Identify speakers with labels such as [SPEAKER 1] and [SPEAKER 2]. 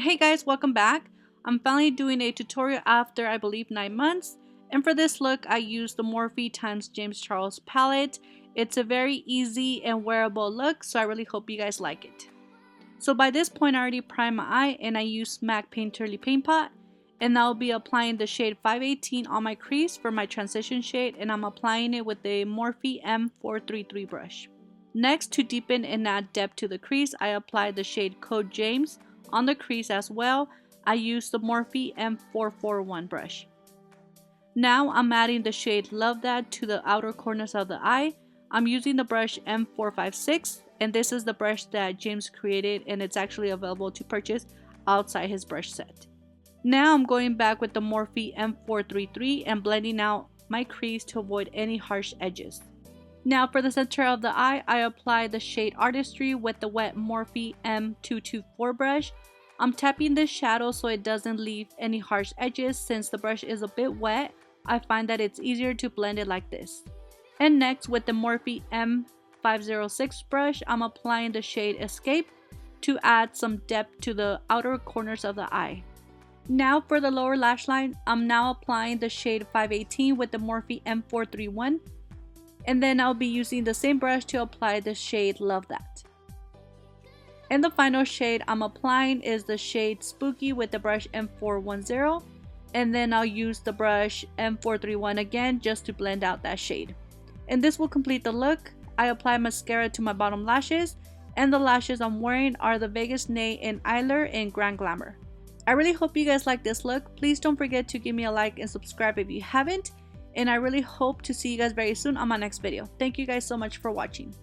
[SPEAKER 1] Hey guys, welcome back. I'm finally doing a tutorial after I believe 9 months, and for this look I used the Morphe x James Charles palette. It's a very easy and wearable look, so I really hope you guys like it. So by this point I already primed my eye and I used MAC Painterly Paint Pot, and I'll be applying the shade 518 on my crease for my transition shade, and I'm applying it with the Morphe M433 brush. Next, to deepen and add depth to the crease, I applied the shade Code James on the crease as well. I used the Morphe M441 brush. Now I'm adding the shade Love That to the outer corners of the eye. I'm using the brush M456, and this is the brush that James created, and it's actually available to purchase outside his brush set. Now I'm going back with the Morphe M433 and blending out my crease to avoid any harsh edges. Now for the center of the eye, I apply the shade Artistry with the wet Morphe M224 brush. I'm tapping this shadow so it doesn't leave any harsh edges. Since the brush is a bit wet, I find that it's easier to blend it like this. And next, with the Morphe M506 brush, I'm applying the shade Escape to add some depth to the outer corners of the eye. Now for the lower lash line, I'm now applying the shade 518 with the Morphe M431. And then I'll be using the same brush to apply the shade Love That. And the final shade I'm applying is the shade Spooky with the brush M410, and then I'll use the brush M431 again just to blend out that shade. And this will complete the look. I apply mascara to my bottom lashes, and the lashes I'm wearing are the Vegas Nay in Eyelure in Grand Glamour. I really hope you guys like this look. Please don't forget to give me a like and subscribe if you haven't. And I really hope to see you guys very soon on my next video. Thank you guys so much for watching.